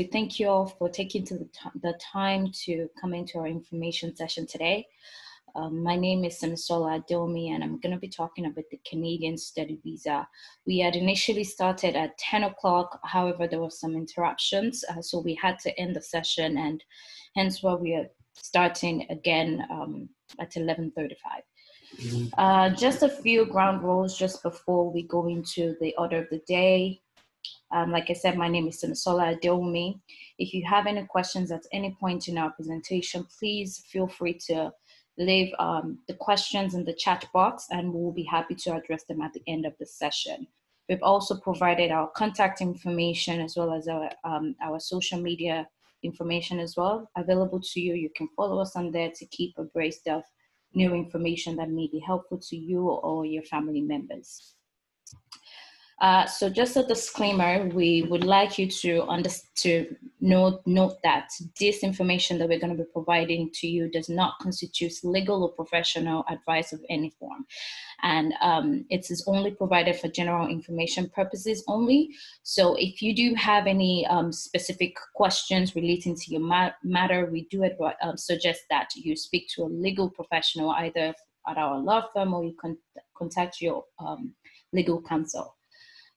we thank you all for taking the time to come into our information session today. My name is Simisola Adewunmi, and I'm going to be talking about the Canadian study visa. We had initially started at 10 o'clock, however, there were some interruptions, so we had to end the session, and hence why we are starting again at 11:35. Just a few ground rules just before we go into the order of the day. Like I said, my name is Simisola Adewunmi. If you have any questions at any point in our presentation, please feel free to leave the questions in the chat box, and we'll be happy to address them at the end of the session. We've also provided our contact information as well as our social media information as well available to you. You can follow us on there to keep abreast of new information that may be helpful to you or your family members. So just a disclaimer, we would like you to note that this information that we're going to be providing to you does not constitute legal or professional advice of any form. And it is only provided for general information purposes only. So if you do have any specific questions relating to your matter, we do suggest that you speak to a legal professional, either at our law firm or you can contact your legal counsel.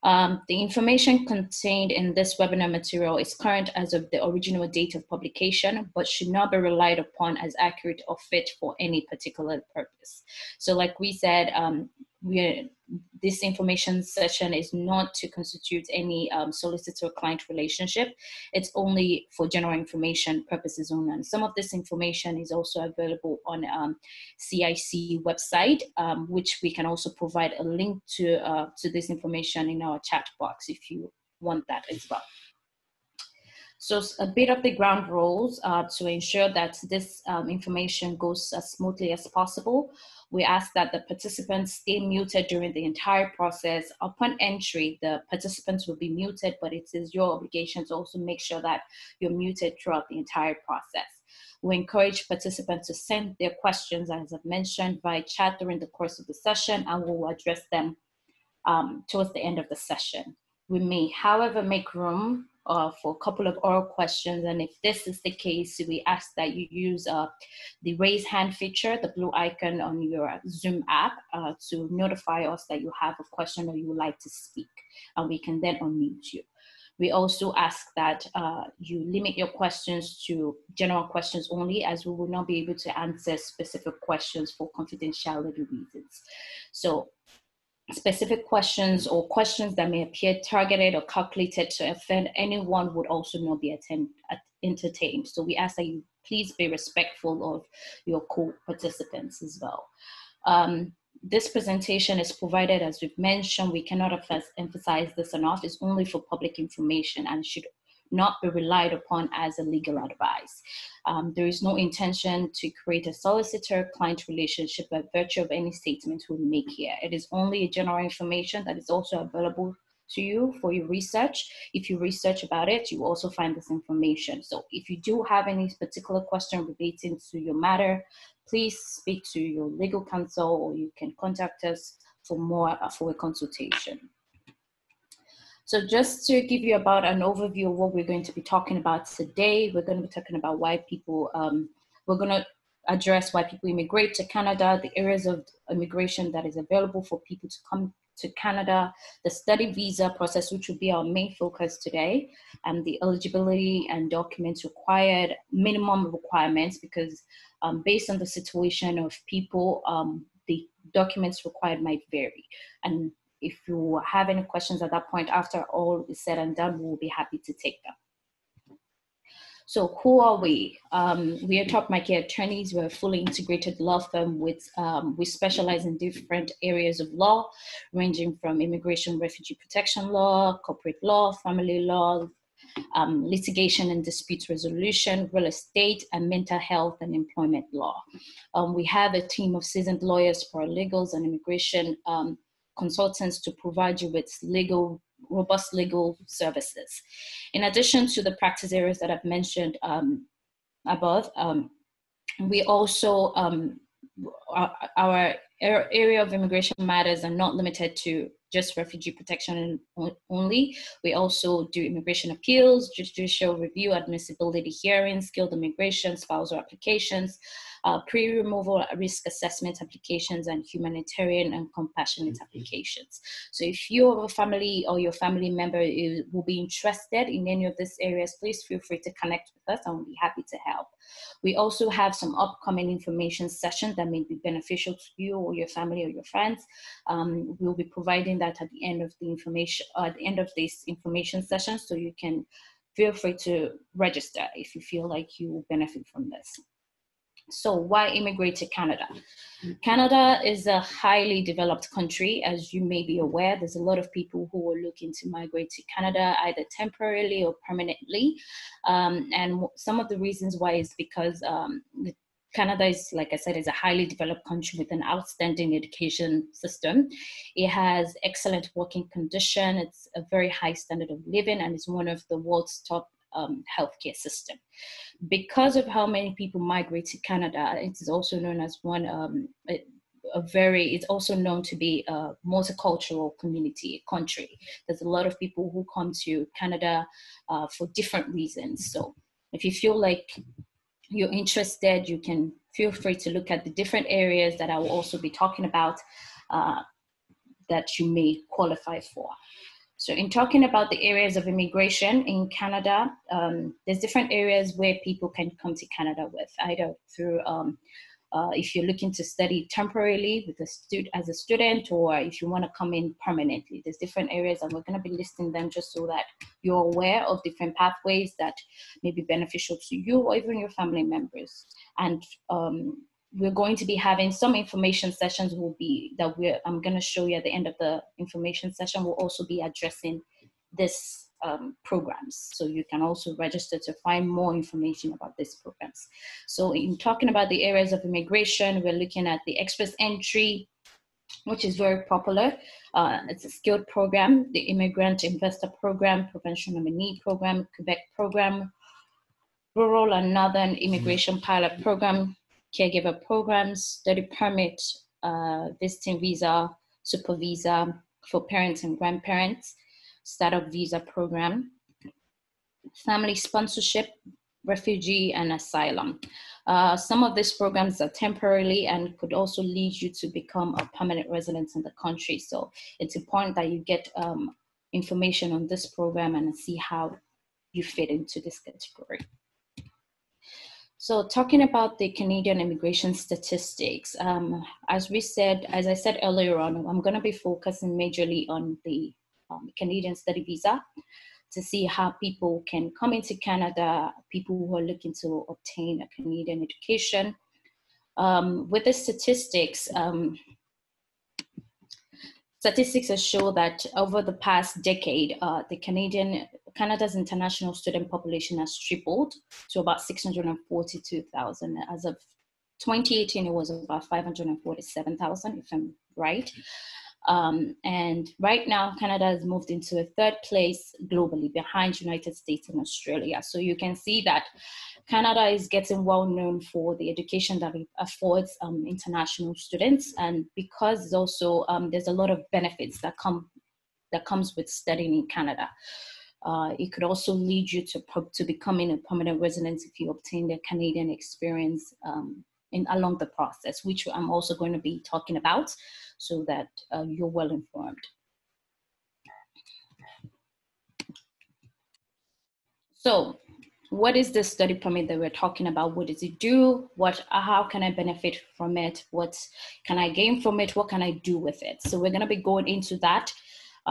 The information contained in this webinar material is current as of the original date of publication, but should not be relied upon as accurate or fit for any particular purpose. So like we said, this information session is not to constitute any solicitor-client relationship. It's only for general information purposes only. And some of this information is also available on CIC website, which we can also provide a link to this information in our chat box if you want that as well. So a bit of the ground rules to ensure that this information goes as smoothly as possible. We ask that the participants stay muted during the entire process. Upon entry, the participants will be muted, but it is your obligation to also make sure that you're muted throughout the entire process. We encourage participants to send their questions, as I've mentioned, via chat during the course of the session, and we'll address them towards the end of the session. We may, however, make room for a couple of oral questions, and if this is the case, we ask that you use the raise hand feature, the blue icon on your Zoom app, to notify us that you have a question or you would like to speak, and we can then unmute you. We also ask that you limit your questions to general questions only, as we will not be able to answer specific questions for confidentiality reasons. So specific questions or questions that may appear targeted or calculated to offend anyone would also not be entertained. So we ask that you please be respectful of your co-participants as well. This presentation is provided, as we've mentioned, we cannot emphasize this enough, it's only for public information and should not be relied upon as a legal advice. There is no intention to create a solicitor-client relationship by virtue of any statements we make here. It is only a general information that is also available to you for your research. If you research about it, you also find this information. So if you do have any particular question relating to your matter, please speak to your legal counsel, or you can contact us for a consultation. So just to give you about an overview of what we're going to be talking about today, we're going to be talking about why people, we're going to address why people immigrate to Canada, the areas of immigration that is available for people to come to Canada, the study visa process, which will be our main focus today, and the eligibility and documents required, minimum requirements, because based on the situation of people, the documents required might vary. And if you have any questions at that point, after all is said and done, we'll be happy to take them. So who are we? We are Topmarké Attorneys. We're a fully integrated law firm we specialize in different areas of law, ranging from immigration, refugee protection law, corporate law, family law, litigation and dispute resolution, real estate, and mental health and employment law. We have a team of seasoned lawyers, paralegals, and immigration consultants to provide you with robust legal services. In addition to the practice areas that I've mentioned above, we also, our area of immigration matters are not limited to just refugee protection only. We also do immigration appeals, judicial review, admissibility hearings, skilled immigration, spousal applications, pre-removal risk assessment applications, and humanitarian and compassionate applications. So if you have a family or your family member will be interested in any of these areas, please feel free to connect with us and we'll be happy to help. We also have some upcoming information sessions that may be beneficial to you or your family or your friends. We'll be providing that at the end of the information, at the end of this information session, so you can feel free to register if you feel like you will benefit from this. So why immigrate to Canada? Canada is a highly developed country. As you may be aware, there's a lot of people who are looking to migrate to Canada, either temporarily or permanently. And some of the reasons why is because Canada is, like I said, is a highly developed country with an outstanding education system. It has excellent working condition. It's a very high standard of living, and it's one of the world's top healthcare system. Because of how many people migrate to Canada, it is also known as it's also known to be a multicultural community, country. There's a lot of people who come to Canada for different reasons. So if you feel like you're interested, you can feel free to look at the different areas that I will also be talking about that you may qualify for. So in talking about the areas of immigration in Canada, there's different areas where people can come to Canada with, either through, if you're looking to study temporarily with as a student, or if you want to come in permanently. There's different areas, and we're going to be listing them just so that you're aware of different pathways that may be beneficial to you or even your family members. And we're going to be having some information sessions I'm going to show you at the end of the information session. We'll also be addressing this programs. So you can also register to find more information about these programs. So in talking about the areas of immigration, we're looking at the express entry, which is very popular. It's a skilled program, the immigrant investor program, provincial nominee program, Quebec program, rural and northern immigration pilot program, caregiver programs, study permit, visiting visa, super visa for parents and grandparents, startup visa program, family sponsorship, refugee, and asylum. Some of these programs are temporarily and could also lead you to become a permanent resident in the country. So it's important that you get information on this program and see how you fit into this category. So talking about the Canadian immigration statistics, as I said earlier on, I'm going to be focusing majorly on the Canadian study visa to see how people can come into Canada, people who are looking to obtain a Canadian education. With the statistics, statistics show that over the past decade, Canada's international student population has tripled to about 642,000. As of 2018, it was about 547,000, if I'm right. And right now, Canada has moved into a third place globally behind United States and Australia. So you can see that Canada is getting well known for the education that it affords international students. And because there's also, there's a lot of benefits that comes with studying in Canada. It could also lead you to becoming a permanent resident if you obtain the Canadian experience along the process, which I'm also going to be talking about, so that you're well informed. So what is this study permit that we're talking about? What does it do? How can I benefit from it? What can I gain from it? What can I do with it? So we're going to be going into that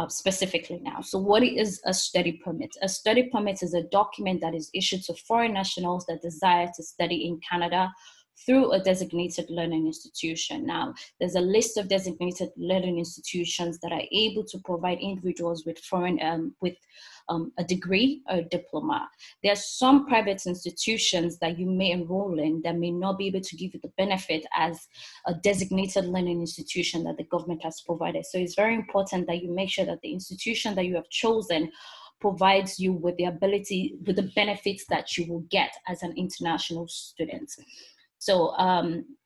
specifically now. So what is a study permit? A study permit is a document that is issued to foreign nationals that desire to study in Canada through a designated learning institution. Now, there's a list of designated learning institutions that are able to provide individuals with a degree or a diploma. There are some private institutions that you may enroll in that may not be able to give you the benefit as a designated learning institution that the government has provided. So it's very important that you make sure that the institution that you have chosen provides you with the benefits that you will get as an international student. So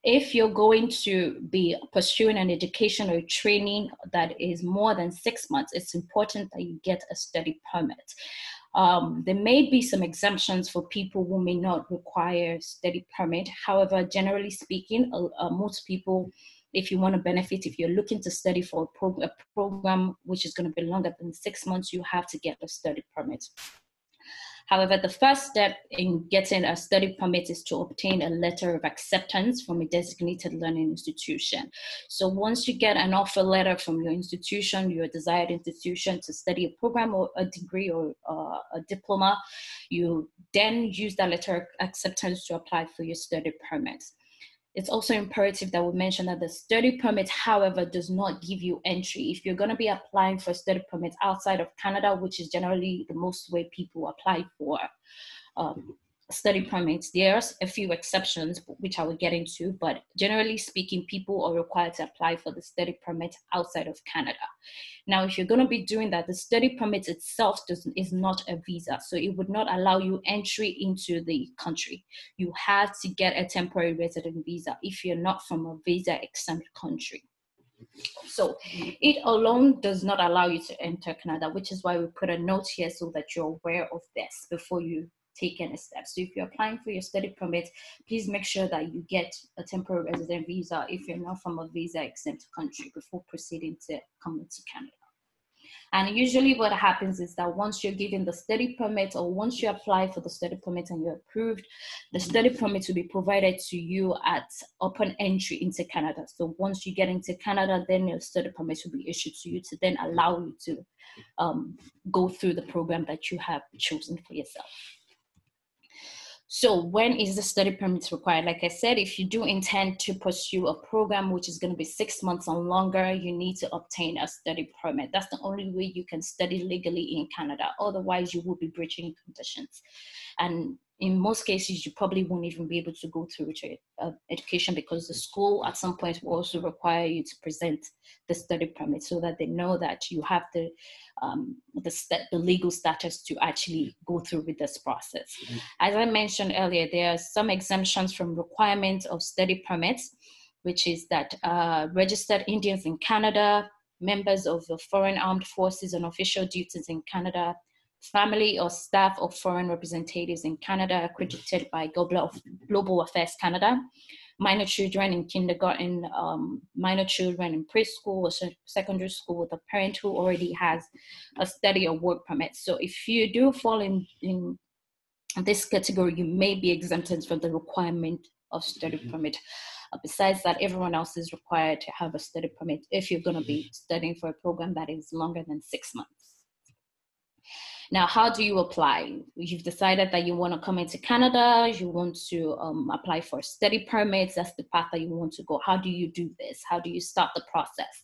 if you're going to be pursuing an education or training that is more than 6 months, it's important that you get a study permit. There may be some exemptions for people who may not require study permit. However, generally speaking, most people, if you want to benefit, if you're looking to study for a program which is going to be longer than 6 months, you have to get a study permit. However, the first step in getting a study permit is to obtain a letter of acceptance from a designated learning institution. So once you get an offer letter from your institution, your desired institution, to study a program or a degree or a diploma, you then use that letter of acceptance to apply for your study permit. It's also imperative that we mention that the study permit, however, does not give you entry. If you're going to be applying for a study permit outside of Canada, which is generally the most way people apply for study permits, there's a few exceptions, which I will get into, but generally speaking, people are required to apply for the study permit outside of Canada. Now, if you're going to be doing that, the study permit itself is not a visa, so it would not allow you entry into the country. You have to get a temporary resident visa if you're not from a visa-exempt country. So it alone does not allow you to enter Canada, which is why we put a note here so that you're aware of this before you take any steps. So if you're applying for your study permit, please make sure that you get a temporary resident visa if you're not from a visa-exempt country before proceeding to come into Canada. And usually what happens is that once you're given the study permit, or once you apply for the study permit and you're approved, the study permit will be provided to you upon entry into Canada. So once you get into Canada, then your study permit will be issued to you to then allow you to go through the program that you have chosen for yourself. So when is the study permit required? Like I said, if you do intend to pursue a program which is going to be 6 months or longer, you need to obtain a study permit. That's the only way you can study legally in Canada. Otherwise, you will be breaching conditions. And in most cases, you probably won't even be able to go through your education, because the school at some point will also require you to present the study permit so that they know that you have the legal status to actually go through with this process. As I mentioned earlier, there are some exemptions from requirements of study permits, which is that registered Indians in Canada, members of the foreign armed forces on official duties in Canada, family or staff of foreign representatives in Canada accredited by Global Affairs Canada, minor children in kindergarten, minor children in preschool or secondary school with a parent who already has a study or work permit. So if you do fall in this category, you may be exempted from the requirement of study permit. Besides that, everyone else is required to have a study permit if you're going to be studying for a program that is longer than 6 months. Now, how do you apply? You've decided that you want to come into Canada, you want to apply for study permits, that's the path that you want to go. How do you do this? How do you start the process?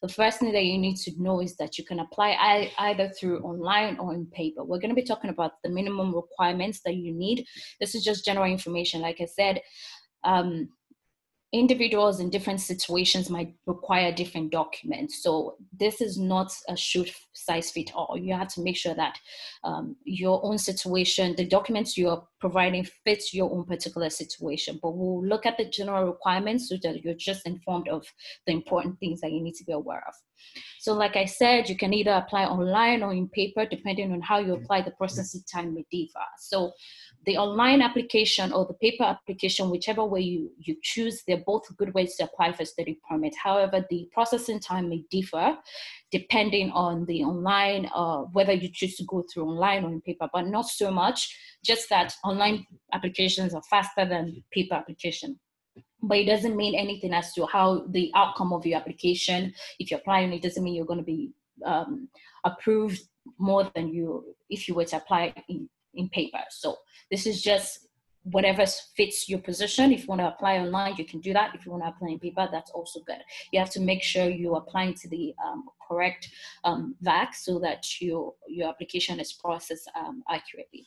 The first thing that you need to know is that you can apply either through online or in paper. We're going to be talking about the minimum requirements that you need. This is just general information. Like I said, individuals in different situations might require different documents. So this is not a shoot size fit all. You have to make sure that your own situation, the documents you're providing fits your own particular situation. But we'll look at the general requirements so that you're just informed of the important things that you need to be aware of. So like I said, you can either apply online or in paper, depending on how you apply. The processing time may differ. So the online application or the paper application, whichever way you choose, they're both good ways to apply for study permit. However, the processing time may differ depending on the online, whether you choose to go through online or in paper, but not so much, just that online applications are faster than paper application. But it doesn't mean anything as to how the outcome of your application, if you're applying, it doesn't mean you're going to be approved more than if you were to apply in paper. So this is just whatever fits your position. If you want to apply online, you can do that. If you want to apply in paper, that's also good. You have to make sure you're applying to the correct VAC so that your application is processed accurately.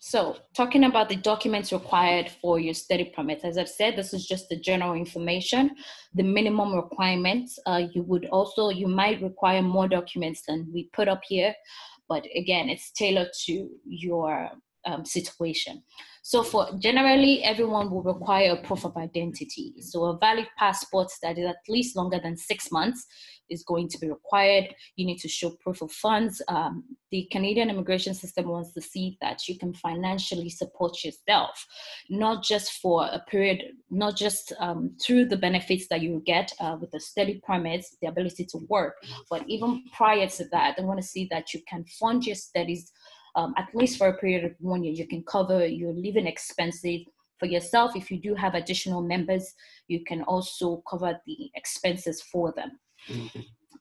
So talking about the documents required for your study permit, as I've said, this is just the general information, the minimum requirements. You might require more documents than we put up here, but again, it's tailored to your situation. So for generally, everyone will require a proof of identity. So a valid passport that is at least longer than 6 months is going to be required. You need to show proof of funds. The Canadian immigration system wants to see that you can financially support yourself, not just for a period, not just through the benefits that you get with the study permits, the ability to work, but even prior to that, they want to see that you can fund your studies at least for a period of 1 year. You can cover your living expenses for yourself. If you do have additional members, you can also cover the expenses for them.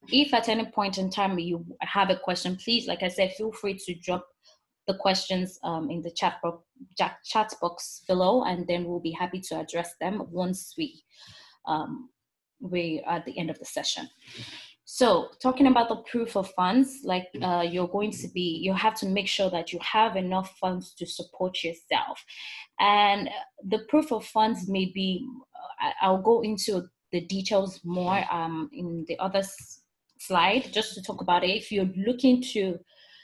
If at any point in time you have a question, please, like I said, feel free to drop the questions in the chat box below, and then we'll be happy to address them once we are at the end of the session. So talking about the proof of funds, like you have to make sure that you have enough funds to support yourself. And the proof of funds may be, I'll go into the details more in the other slide, just to talk about it. If you're looking to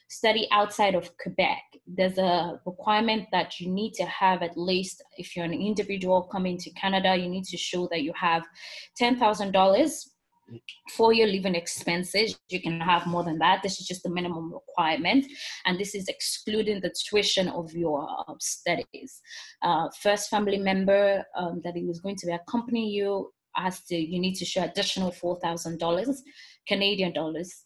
study outside of Quebec, there's a requirement that you need to have, at least if you're an individual coming to Canada, you need to show that you have $10,000 for your living expenses. You can have more than that. This is just the minimum requirement, and this is excluding the tuition of your studies. First family member that is going to accompany you you need to show additional $4,000 Canadian dollars.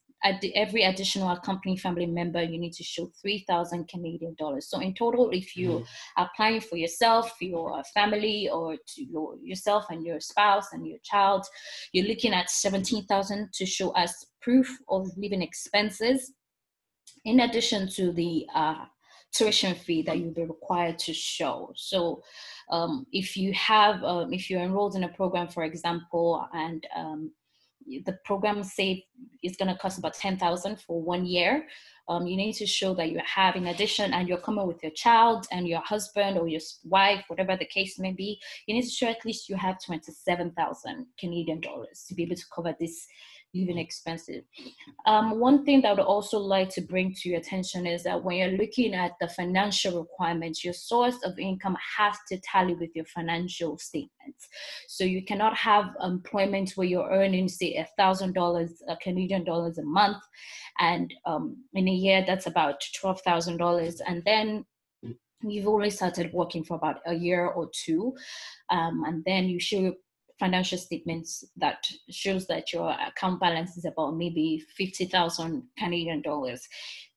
Every additional accompanying family member, you need to show 3,000 Canadian dollars. So in total, if you are applying for yourself, your family, or to yourself and your spouse and your child, you're looking at 17,000 to show as proof of living expenses, in addition to the tuition fee that you'll be required to show. So if you're enrolled in a program, for example, and the program say it's going to cost about 10,000 for 1 year, you need to show that you have, in addition, and you're coming with your child and your husband or your wife, whatever the case may be, you need to show at least you have 27,000 Canadian dollars to be able to cover this living expenses. One thing that I would also like to bring to your attention is that when you're looking at the financial requirements, your source of income has to tally with your financial statements. So you cannot have employment where you're earning, say, $1,000 Canadian dollars a month, and in a year that's about $12,000, and then you've only started working for about a year or two, and then you show financial statements that shows that your account balance is about maybe 50,000 Canadian dollars.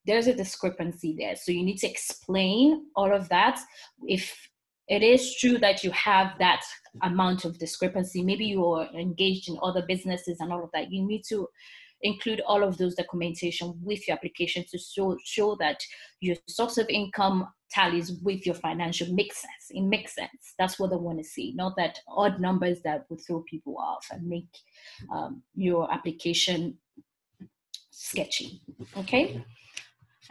There's a discrepancy there. So you need to explain all of that. If it is true that you have that amount of discrepancy, maybe you are engaged in other businesses and all of that, you need to include all of those documentation with your application to show that your source of income tallies with your financial. Makes sense. It makes sense. That's what they want to see, not that odd numbers that would throw people off and make your application sketchy. Okay.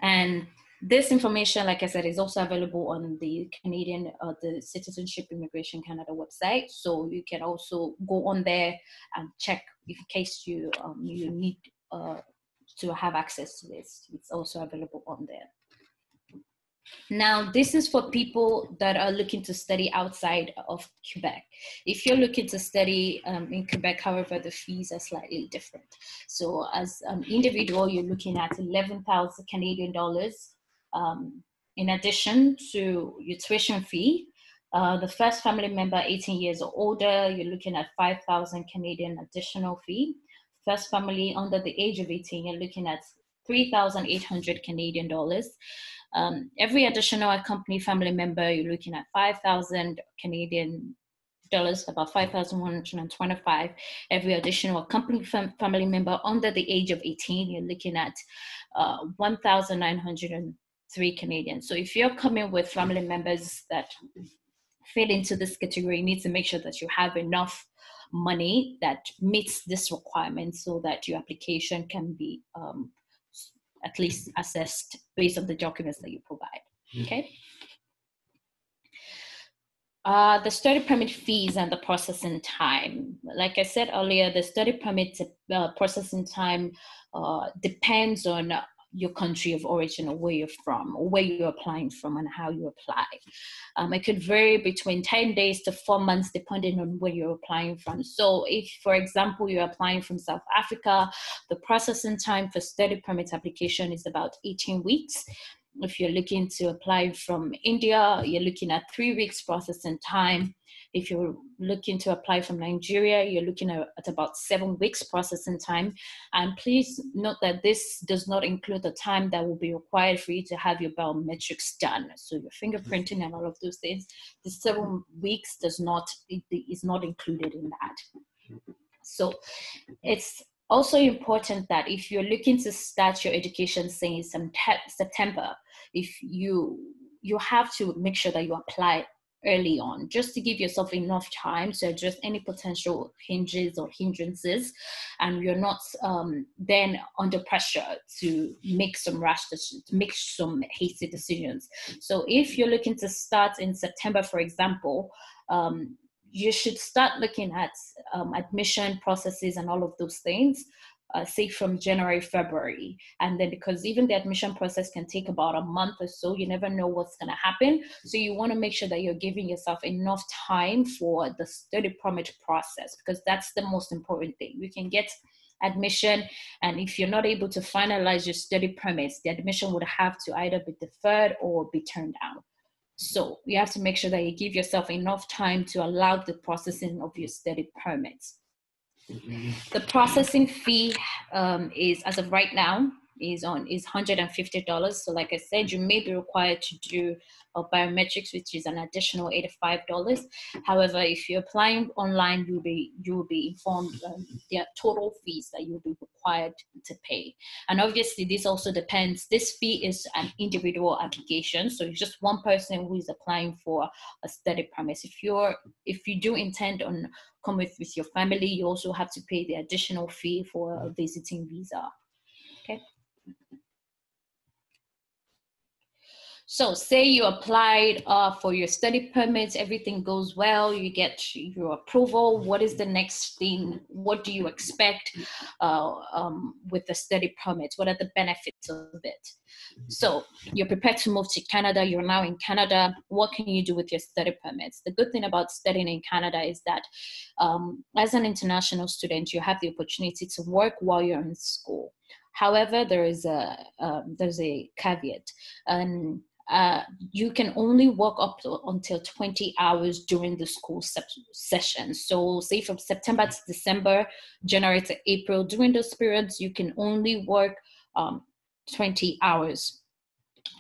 And this information, like I said, is also available on the the Citizenship Immigration Canada website. So you can also go on there and check in case you need to have access to this. It's also available on there. Now, this is for people that are looking to study outside of Quebec. If you're looking to study in Quebec, however, the fees are slightly different. So as an individual, you're looking at 11,000 Canadian dollars. In addition to your tuition fee, the first family member 18 years or older, you're looking at 5,000 Canadian additional fee. First family under the age of 18, you're looking at 3,800 Canadian dollars. Every additional accompanying family member, you're looking at 5,000 Canadian dollars, about 5,125. Every additional accompanying family member under the age of 18, you're looking at 1,903 Canadian. So if you're coming with family members that fit into this category, you need to make sure that you have enough money that meets this requirement so that your application can be at least assessed based on the documents that you provide. Okay. The study permit fees and the processing time. Like I said earlier, the study permit processing time depends on your country of origin, or where you're from, or where you're applying from, and how you apply. It could vary between 10 days to 4 months, depending on where you're applying from. So if, for example, you're applying from South Africa, the processing time for study permit application is about 18 weeks. If you're looking to apply from India, you're looking at 3 weeks processing time. If you're looking to apply from Nigeria, you're looking at about 7 weeks processing time. And please note that this does not include the time that will be required for you to have your biometrics done. So your fingerprinting and all of those things, the 7 weeks is not included in that. So it's also important that if you're looking to start your education, say in September, if you have to make sure that you apply early on, just to give yourself enough time to address any potential hinges or hindrances, and you're not then under pressure to make some rash decisions, to make some hasty decisions. So if you're looking to start in September, for example, you should start looking at admission processes and all of those things, say from January, February. And then, because even the admission process can take about a month or so, you never know what's going to happen. So you want to make sure that you're giving yourself enough time for the study permit process, because that's the most important thing. You can get admission, and if you're not able to finalize your study permits, the admission would have to either be deferred or be turned down. So you have to make sure that you give yourself enough time to allow the processing of your study permits. The processing fee is, as of right now, is $150. So like I said, you may be required to do biometrics, which is an additional $85. However, if you're applying online, you will be informed the total fees that you'll be required to pay. And obviously, this also depends. This fee is an individual application, so it's just one person who is applying for a study permit. If you do intend on coming with your family, you also have to pay the additional fee for a visiting visa. Okay. So say you applied for your study permits, everything goes well, you get your approval. What is the next thing? What do you expect with the study permits? What are the benefits of it? So you're prepared to move to Canada. You're now in Canada. What can you do with your study permits? The good thing about studying in Canada is that as an international student, you have the opportunity to work while you're in school. However, there's a caveat, and you can only work up until 20 hours during the school session. So say from September to December, January to April, during those periods, you can only work 20 hours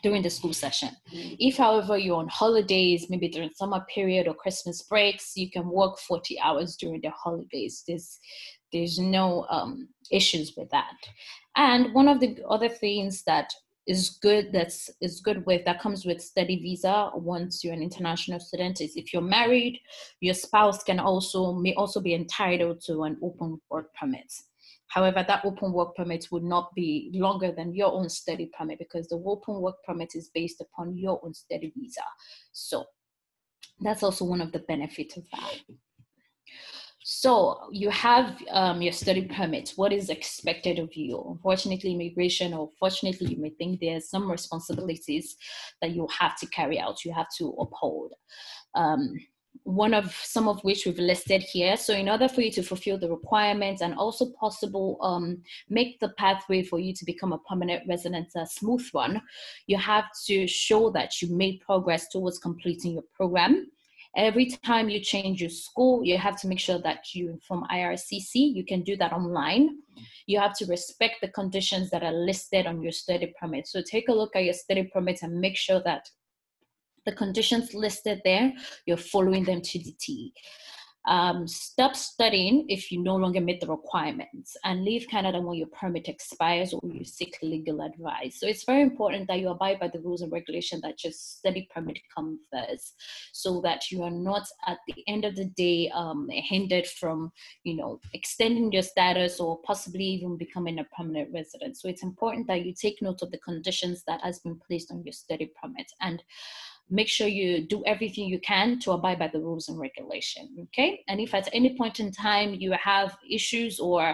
during the school session. If, however, you're on holidays, maybe during summer period or Christmas breaks, you can work 40 hours during the holidays. There's no issues with that. And one of the other things that comes with study visa once you're an international student is if you're married, your spouse may also be entitled to an open work permit. However, that open work permit would not be longer than your own study permit, because the open work permit is based upon your own study visa. So that's also one of the benefits of that. So you have your study permit. What is expected of you? Unfortunately, immigration, or fortunately, you may think there's some responsibilities that you have to carry out, you have to uphold. Some of which we've listed here. So in order for you to fulfill the requirements and also possible make the pathway for you to become a permanent resident a smooth one, you have to show that you made progress towards completing your program. Every time you change your school, you have to make sure that you inform IRCIC. You can do that online. You have to respect the conditions that are listed on your study permit. So take a look at your study permit and make sure that the conditions listed there, you're following them to the T. Stop studying if you no longer meet the requirements, and leave Canada when your permit expires or you seek legal advice. So it's very important that you abide by the rules and regulations that your study permit comes first, so that you are not at the end of the day hindered from, extending your status or possibly even becoming a permanent resident. So it's important that you take note of the conditions that has been placed on your study permit, and make sure you do everything you can to abide by the rules and regulation, okay? And if at any point in time you have issues or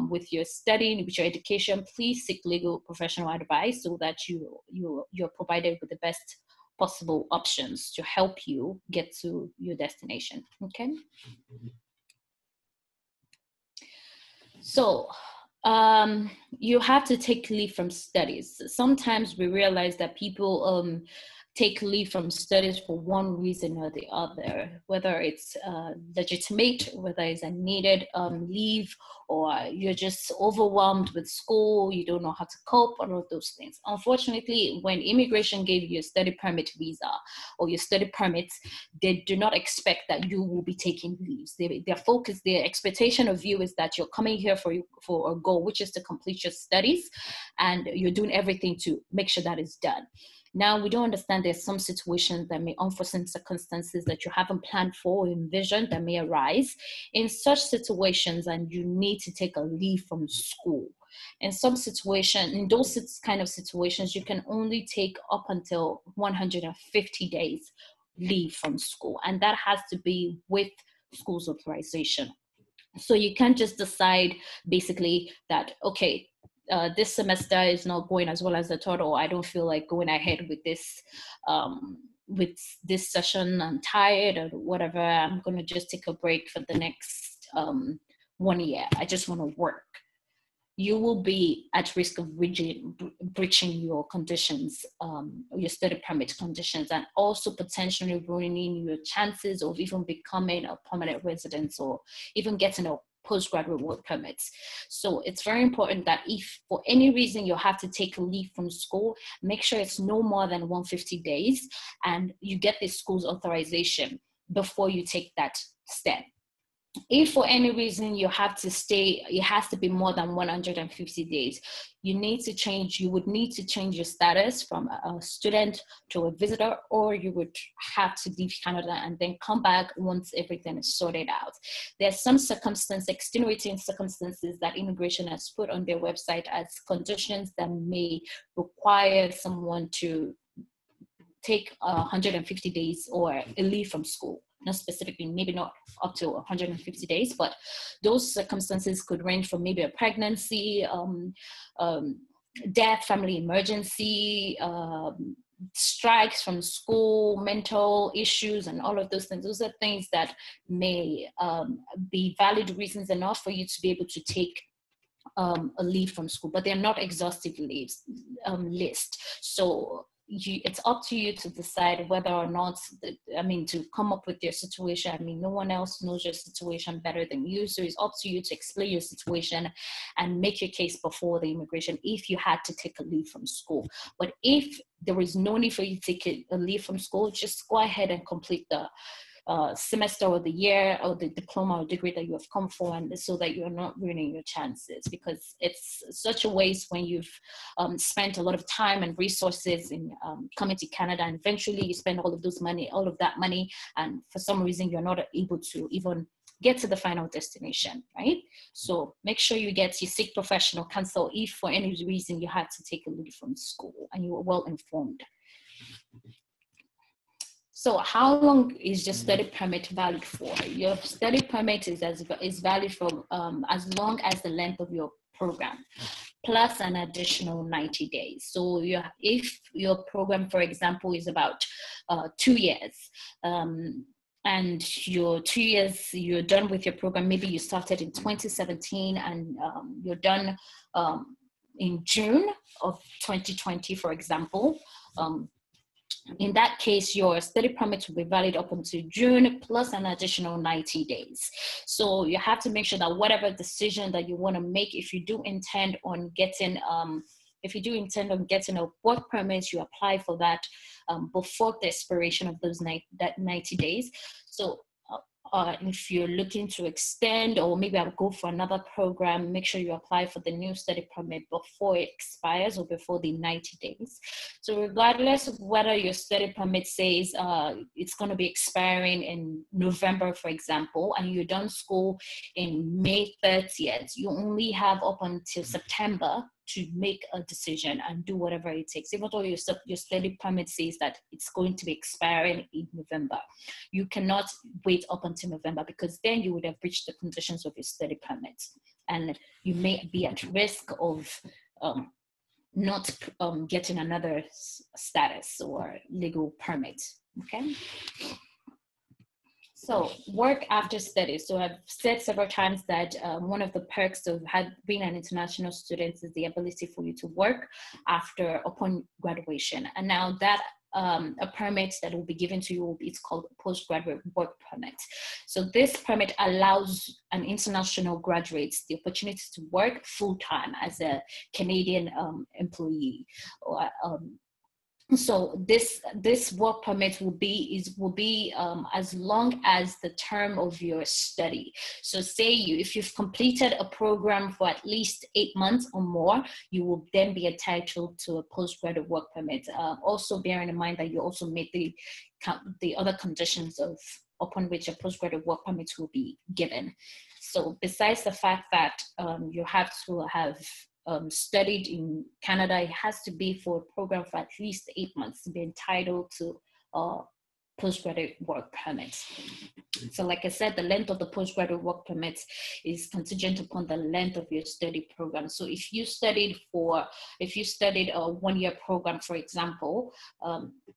with your studying, with your education, please seek legal professional advice so that you're provided with the best possible options to help you get to your destination. Okay. So you have to take leave from studies. Sometimes we realize that people take leave from studies for one reason or the other, whether it's legitimate, whether it's a needed leave, or you're just overwhelmed with school, you don't know how to cope, all of those things. Unfortunately, when immigration gave you a study permit visa or your study permits, they do not expect that you will be taking leaves. Their focus, their expectation of you is that you're coming here for a goal, which is to complete your studies, and you're doing everything to make sure that is done. Now, we don't understand there's some situations that may, unforeseen circumstances that you haven't planned for or envisioned that may arise. In such situations, and you need to take a leave from school. In some situations, in those kind of situations, you can only take up until 150 days leave from school. And that has to be with school's authorization. So you can't just decide basically that, okay, this semester is not going as well as I thought, or I don't feel like going ahead with this session. I'm tired or whatever. I'm going to just take a break for the next 1 year. I just want to work. You will be at risk of breaching your conditions, your study permit conditions, and also potentially ruining your chances of even becoming a permanent resident or even getting a postgraduate work permits. So it's very important that if for any reason you have to take a leave from school, make sure it's no more than 150 days and you get the school's authorization before you take that step. If for any reason you have to stay, it has to be more than 150 days. You would need to change your status from a student to a visitor, or you would have to leave Canada and then come back once everything is sorted out. There's some extenuating circumstances that immigration has put on their website as conditions that may require someone to take 150 days or a leave from school. Not specifically, maybe not up to 150 days, but those circumstances could range from maybe a pregnancy, death, family emergency, strikes from school, mental issues, and all of those things. Those are things that may be valid reasons enough for you to be able to take a leave from school, but they're not exhaustive leaves list. So it's up to you to decide whether or not, to come up with your situation. No one else knows your situation better than you. So it's up to you to explain your situation and make your case before the immigration if you had to take a leave from school. But if there is no need for you to take a leave from school, just go ahead and complete the semester or the year or the diploma or degree that you have come for, and so that you're not ruining your chances, because it's such a waste when you've spent a lot of time and resources in coming to Canada, and eventually you spend all of that money, and for some reason you're not able to even get to the final destination, right? So make sure you seek professional counsel if for any reason you had to take a leave from school and you were well informed. So how long is your study permit valid for? Your study permit is valid for as long as the length of your program, plus an additional 90 days. So if your program, for example, is about 2 years, and your 2 years, you're done with your program, maybe you started in 2017 and you're done in June of 2020, for example, in that case, your study permit will be valid up until June plus an additional 90 days. So you have to make sure that whatever decision that you want to make, if you do intend on getting a work permit, you apply for that before the expiration of that 90 days. So if you're looking to extend, or maybe I'll go for another program, make sure you apply for the new study permit before it expires or before the 90 days. So regardless of whether your study permit says it's going to be expiring in November, for example, and you're done school in May 30th, you only have up until September to make a decision and do whatever it takes. Even though your study permit says that it's going to be expiring in November, you cannot wait up until November, because then you would have breached the conditions of your study permit. and you may be at risk of not getting another status or legal permit, okay? So work after studies. So I've said several times that one of the perks of being an international student is the ability for you to work upon graduation. And now that a permit that will be given to you, it's called a postgraduate work permit. So this permit allows an international graduate the opportunity to work full-time as a Canadian employee. Or, so this work permit will be as long as the term of your study. So say if you've completed a program for at least 8 months or more, you will then be entitled to a postgraduate work permit. Also bearing in mind that you also meet the other conditions upon which a postgraduate work permit will be given. So besides the fact that you have to have studied in Canada, it has to be for a program for at least 8 months to be entitled to postgraduate work permit. So like I said, the length of the postgraduate work permit is contingent upon the length of your study program. So if you studied a 1-year program, for example,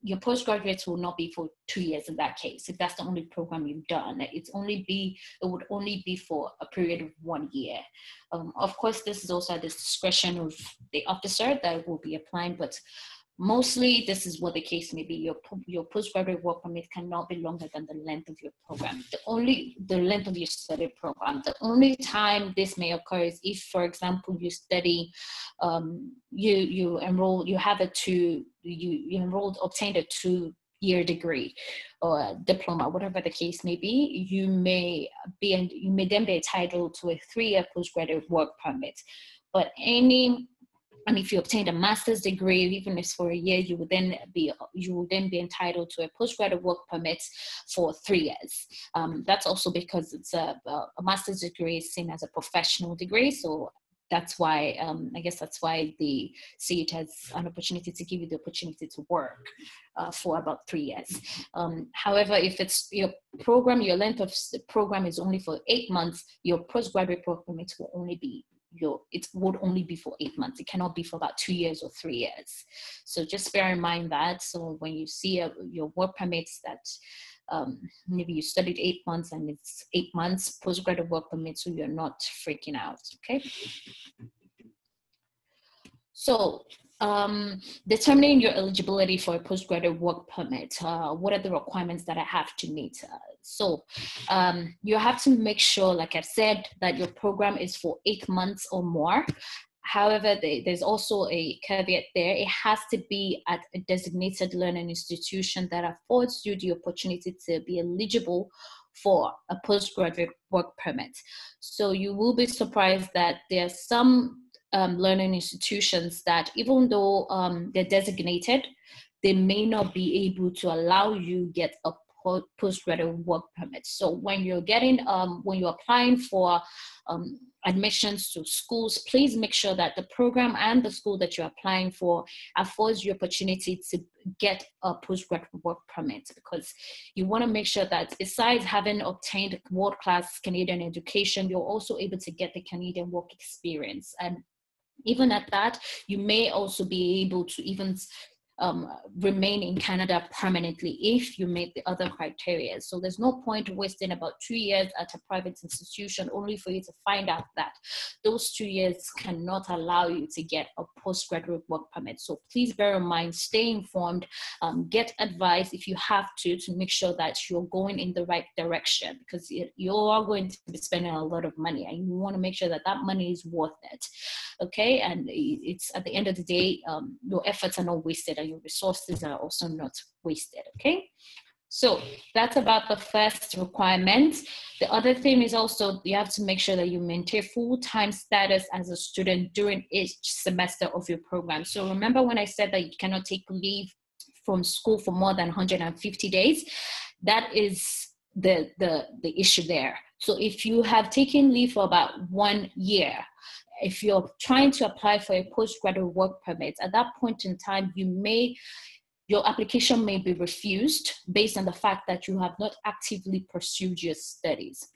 your postgraduate will not be for 2 years in that case. If that's the only program you've done, it would only be for a period of 1 year. Of course, this is also at the discretion of the officer that will be applying, but mostly this is what the case may be. Your postgraduate work permit cannot be longer than the length of your program. The length of your study program. The only time this may occur is if, for example, you study, you obtained a 2-year degree or a diploma, whatever the case may be. You may then be entitled to a 3-year postgraduate work permit. But if you obtained a master's degree, even if it's for a year, you would then be entitled to a postgraduate work permit for 3 years. That's also because it's a master's degree is seen as a professional degree. So that's why, that's why they see it as an opportunity to give you the opportunity to work for about 3 years. However, if it's your length of the program is only for 8 months, your postgraduate work permit will only be for 8 months. It cannot be for about 2 years or 3 years. So just bear in mind that. So when you see your work permits that maybe you studied 8 months and it's 8 months postgraduate work permit, so you're not freaking out, okay? So determining your eligibility for a postgraduate work permit, what are the requirements that I have to meet? You have to make sure, like I've said, that your program is for 8 months or more. However, there's also a caveat there. It has to be at a designated learning institution that affords you the opportunity to be eligible for a postgraduate work permit. So you will be surprised that there are some learning institutions that, even though they're designated, they may not be able to allow you get a postgraduate work permit. So when you're applying for admissions to schools, please make sure that the program and the school that you're applying for affords you opportunity to get a postgraduate work permit, because you want to make sure that besides having obtained world-class Canadian education, you're also able to get the Canadian work experience. And even at that, you may also be able to even remain in Canada permanently if you meet the other criteria. So there's no point wasting about 2 years at a private institution only for you to find out that those 2 years cannot allow you to get a postgraduate work permit. So please bear in mind, stay informed, get advice if you have to make sure that you're going in the right direction, because you are going to be spending a lot of money and you want to make sure that that money is worth it. Okay, and it's at the end of the day, your efforts are not wasted and your resources are also not wasted. Okay, so that's about the first requirement. The other thing is also you have to make sure that you maintain full-time status as a student during each semester of your program. So remember when I said that you cannot take leave from school for more than 150 days? That is the issue there. So if you have taken leave for about 1 year, if you're trying to apply for a postgraduate work permit, at that point in time, your application may be refused based on the fact that you have not actively pursued your studies.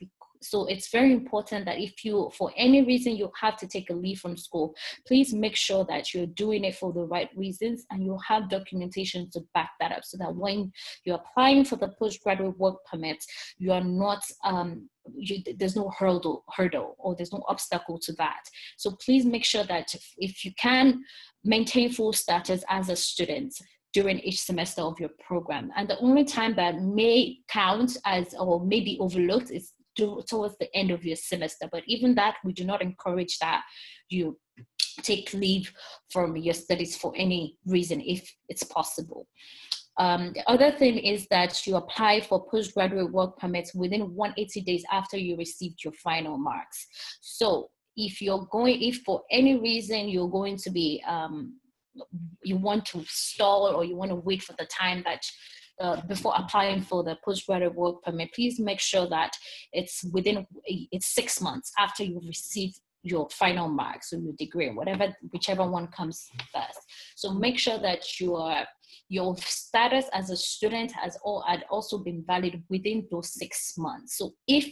So it's very important that if you, for any reason, you have to take a leave from school, please make sure that you're doing it for the right reasons and you have documentation to back that up, so that when you're applying for the postgraduate work permit, you are not, there's no hurdle or there's no obstacle to that. So please make sure that if you can, maintain full status as a student during each semester of your program. And the only time that may count as, or may be overlooked, is towards the end of your semester. But even that, we do not encourage that you take leave from your studies for any reason if it's possible. The other thing is that you apply for postgraduate work permits within 180 days after you received your final marks. So if for any reason you're going to be, you want to stall, or you want to wait for the time that before applying for the postgraduate work permit, please make sure that it's 6 months after you've received your final marks, so your degree, whichever one comes first. So make sure that your status as a student had also been valid within those 6 months. So if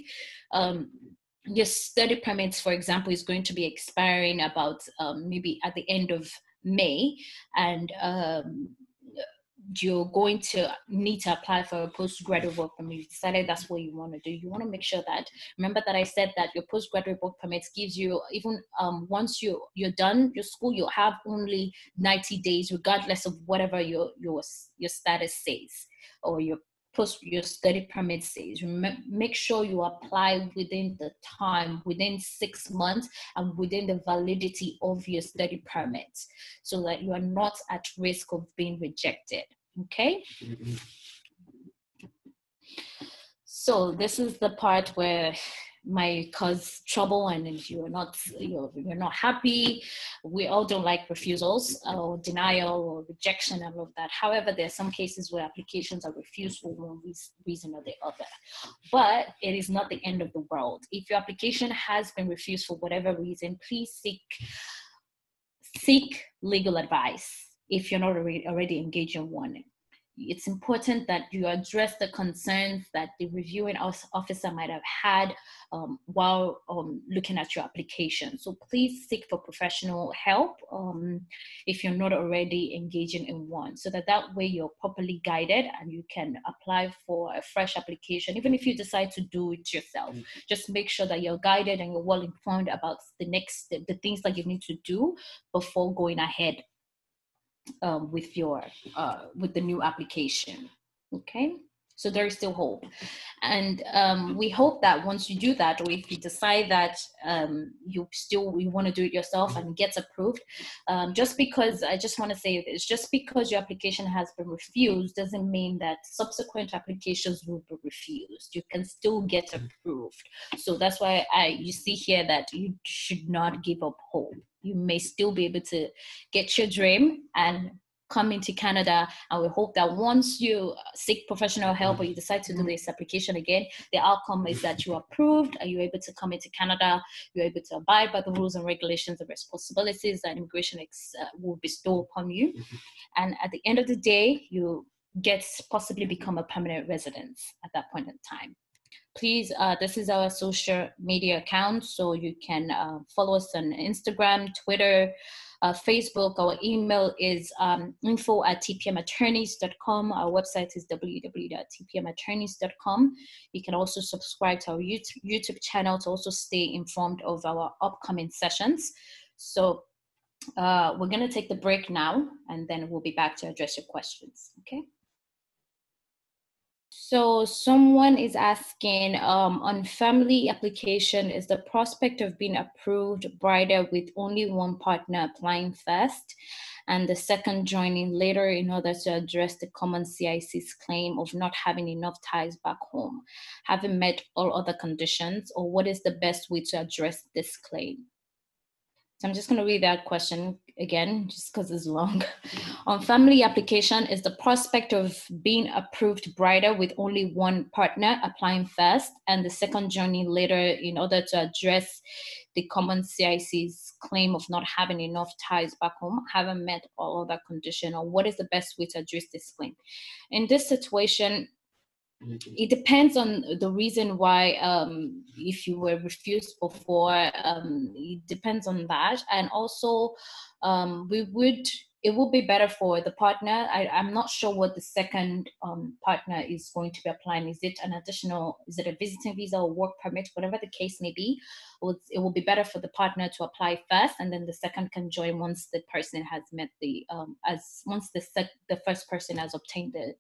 your study permits, for example, is going to be expiring about maybe at the end of May, and you're going to need to apply for a postgraduate work permit, you decided that's what you want to do, you want to make sure that, remember that I said that your postgraduate work permit gives you, even once you're done your school, you have only 90 days, regardless of whatever your status says, or your study permit says. Make sure you apply within the time, within 6 months, and within the validity of your study permit, so that you are not at risk of being rejected. Okay. So this is the part where might cause trouble, and if you're not happy. We all don't like refusals or denial or rejection and all of that. However, there are some cases where applications are refused for one reason or the other. But it is not the end of the world. If your application has been refused for whatever reason, please seek legal advice if you're not already engaged in one. It's important that you address the concerns that the reviewing officer might have had while looking at your application. So please seek for professional help if you're not already engaging in one, so that way you're properly guided and you can apply for a fresh application. Even if you decide to do it yourself, just make sure that you're guided and you're well informed about the things that you need to do before going ahead with the new application. Okay, so there is still hope, and we hope that once you do that, or if you decide that you want to do it yourself and it gets approved, just because your application has been refused doesn't mean that subsequent applications will be refused. You can still get approved. So that's why you see here that you should not give up hope. You may still be able to get your dream and come into Canada, and we hope that once you seek professional help or you decide to do this application again, the outcome is that you are approved and you're able to come into Canada, you're able to abide by the rules and regulations and responsibilities that immigration will bestow upon you. And at the end of the day, you possibly become a permanent resident at that point in time. Please, this is our social media account, so you can follow us on Instagram, Twitter, Facebook. Our email is info@tpmattorneys.com. Our website is www.tpmattorneys.com. You can also subscribe to our YouTube channel to also stay informed of our upcoming sessions. So we're going to take the break now, and then we'll be back to address your questions. Okay. So someone is asking, on family application, is the prospect of being approved brighter with only one partner applying first and the second joining later in order to address the common CIC's claim of not having enough ties back home, having met all other conditions, or what is the best way to address this claim? So I'm just going to read that question again, just because it's long. On family application, is the prospect of being approved brighter with only one partner applying first and the second joining later in order to address the common CIC's claim of not having enough ties back home, having met all other conditions, or what is the best way to address this claim? In this situation, it depends on the reason why. If you were refused before, it depends on that. And also, it would be better for the partner. I'm not sure what the second partner is going to be applying. Is it a visiting visa or work permit, whatever the case may be? It will be better for the partner to apply first, and then the second can join once the person has met once the first person has obtained the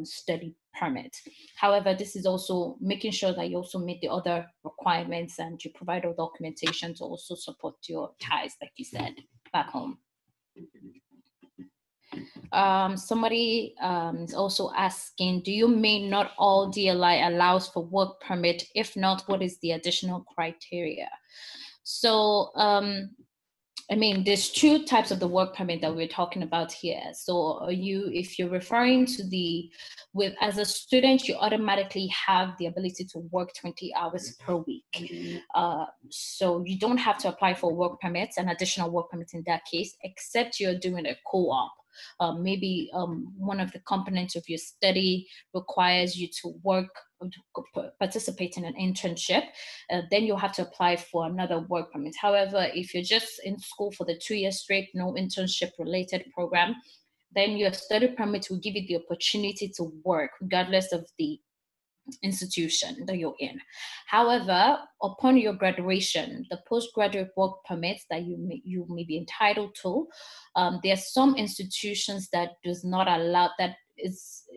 study permit. However, this is also making sure that you also meet the other requirements and you provide all documentation to also support your ties, like you said, back home. Somebody is also asking, do you mean not all DLI allows for work permit? If not, what is the additional criteria? So, I mean, there's two types of the work permit that we're talking about here. So if you're referring to as a student, you automatically have the ability to work 20 hours per week. So you don't have to apply for work permits, an additional work permit in that case, except you're doing a co-op. Maybe one of the components of your study requires you to participate in an internship, then you'll have to apply for another work permit. However, if you're just in school for the 2 years straight, no internship related program, then your study permit will give you the opportunity to work regardless of the institution that you're in. However, upon your graduation, the postgraduate work permits that you may be entitled to, there are some institutions that does not allow,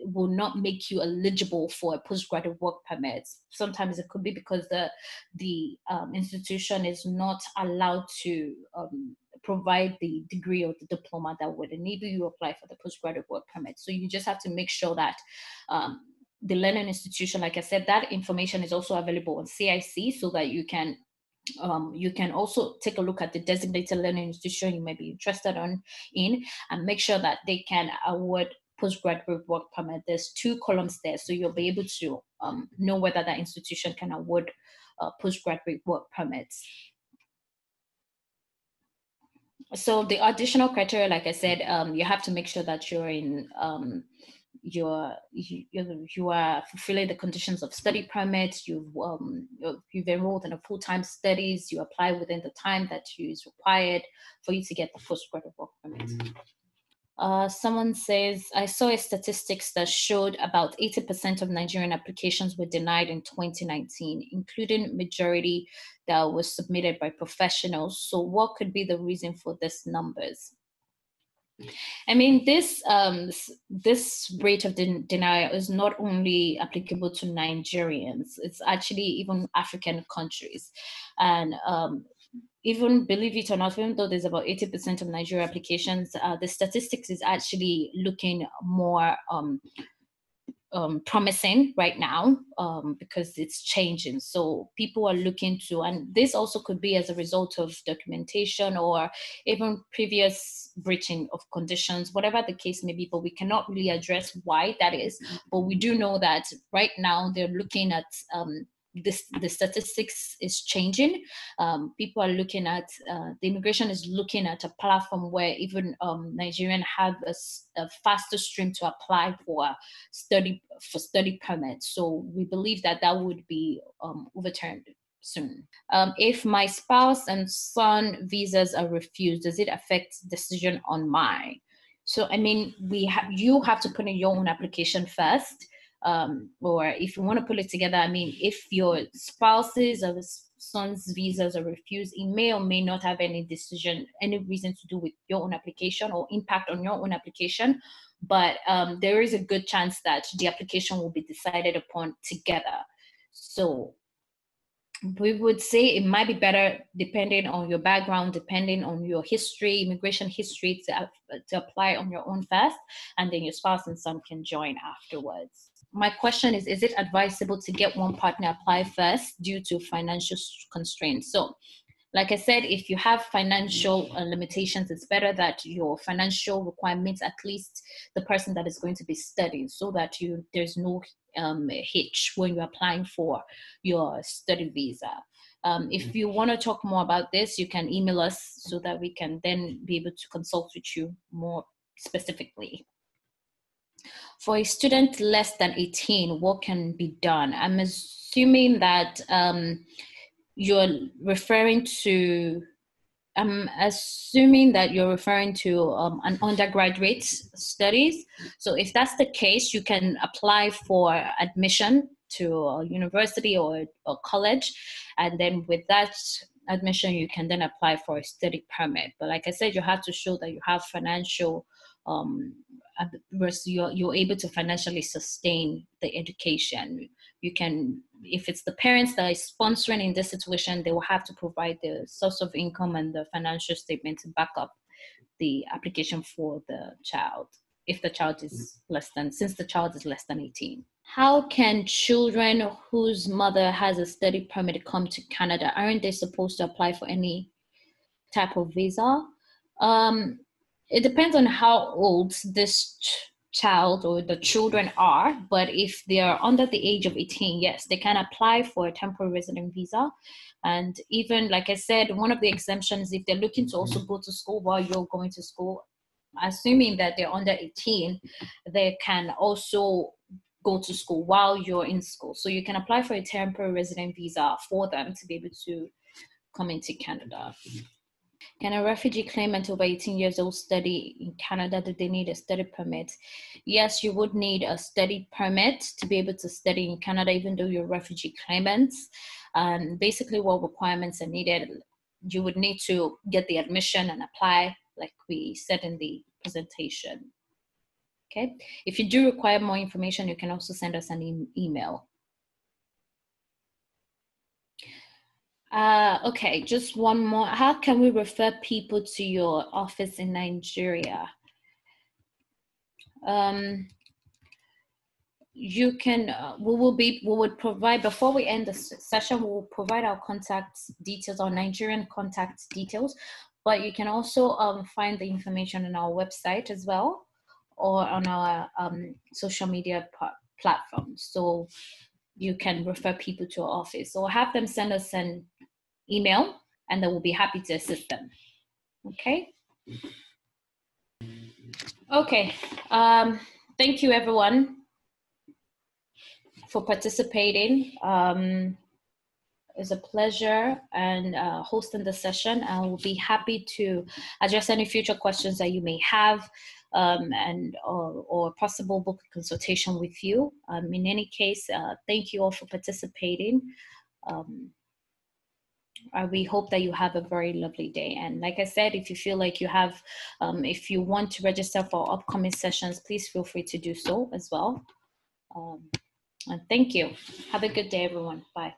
will not make you eligible for a postgraduate work permit. Sometimes it could be because the institution is not allowed to provide the degree or the diploma that would enable you to apply for the postgraduate work permit. So you just have to make sure that the learning institution, like I said, that information is also available on CIC, so that you can also take a look at the designated learning institution you may be interested in, and make sure that they can award postgraduate work permit. There's 2 columns there, so you'll be able to know whether that institution can award postgraduate work permits. So the additional criteria, like I said, you have to make sure that you're in you are fulfilling the conditions of study permit, you've enrolled in a full-time studies, you apply within the time that is required for you to get the postgraduate work permit. Someone says, I saw a statistics that showed about 80% of Nigerian applications were denied in 2019, including majority that was submitted by professionals. So what could be the reason for these numbers? I mean, this rate of denial is not only applicable to Nigerians, it's actually even African countries. And even, believe it or not, even though there's about 80% of Nigeria applications, the statistics is actually looking more promising right now, because it's changing. So people are looking to, and this also could be as a result of documentation or even previous breaching of conditions, whatever the case may be, but we cannot really address why that is. But we do know that right now they're looking at the statistics is changing. People are looking at, the immigration is looking at a platform where even Nigerians have a faster stream to apply for study permits. So we believe that would be overturned soon. If my spouse and son visas are refused, does it affect decision on mine? So, I mean, you have to put in your own application first. Or if you want to put it together, I mean, if your spouse's or son's visas are refused, it may or may not have any reason to do with your own application or impact on your own application. But there is a good chance that the application will be decided upon together. So we would say it might be better, depending on your background, depending on your history, immigration history, to apply on your own first, and then your spouse and son can join afterwards. My question is it advisable to get one partner apply first due to financial constraints? So, like I said, if you have financial limitations, it's better that your financial requirements, at least the person that is going to be studying, so that there's no hitch when you're applying for your study visa. If you want to talk more about this, you can email us so that we can then be able to consult with you more specifically. For a student less than 18, what can be done? I'm assuming that you're referring to an undergraduate studies. So if that's the case, you can apply for admission to a university or a college. And then with that admission, you can then apply for a study permit. But like I said, you have to show that you have financial, you're able to financially sustain the education. You can, if it's the parents that are sponsoring in this situation, they will have to provide the source of income and the financial statement to back up the application for the child, if the child is since the child is less than 18. How can children whose mother has a study permit come to Canada? Aren't they supposed to apply for any type of visa? It depends on how old this child or the children are, but if they are under the age of 18, yes, they can apply for a temporary resident visa. And even, like I said, one of the exemptions, if they're looking to also go to school while you're going to school, assuming that they're under 18, they can also go to school while you're in school. So you can apply for a temporary resident visa for them to be able to come into Canada. Can a refugee claimant over 18 years old study in Canada? Do they need a study permit? Yes, you would need a study permit to be able to study in Canada, even though you're refugee claimants. Basically, what requirements are needed? You would need to get the admission and apply, like we said in the presentation. Okay. If you do require more information, you can also send us an email. Okay, just one more. How can we refer people to your office in Nigeria? You can, we would provide, before we end the session, we will provide our contact details, our Nigerian contact details, but you can also find the information on our website as well, or on our social media platforms. So you can refer people to our office, or have them send us an email and then we'll be happy to assist them. Okay. Okay. Thank you everyone for participating. It's a pleasure and hosting the session. I will be happy to address any future questions that you may have, or possible book consultation with you. In any case, thank you all for participating. We hope that you have a very lovely day. And like I said, if you feel like you have, if you want to register for upcoming sessions, please feel free to do so as well. And thank you. Have a good day, everyone. Bye.